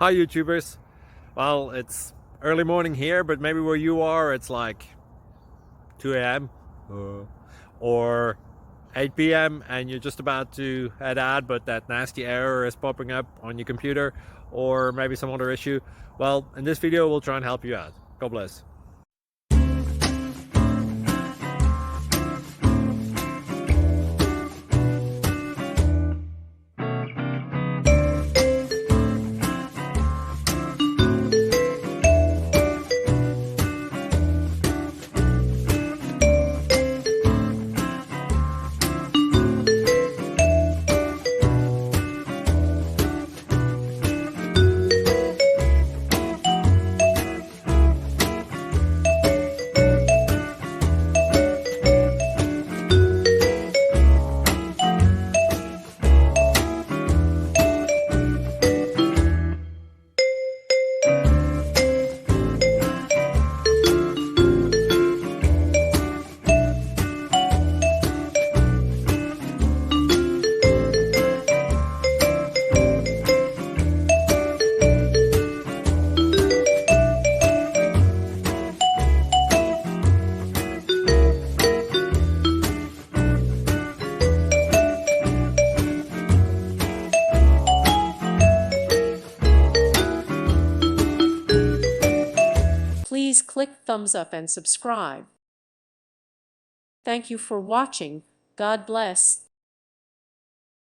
Hi YouTubers. Well, it's early morning here, but maybe where you are it's like 2 a.m. or 8 p.m. and you're just about to head out, but that nasty error is popping up on your computer, or maybe some other issue. Well, in this video we'll try and help you out. God bless. Please click thumbs up and subscribe. Thank you for watching. God bless.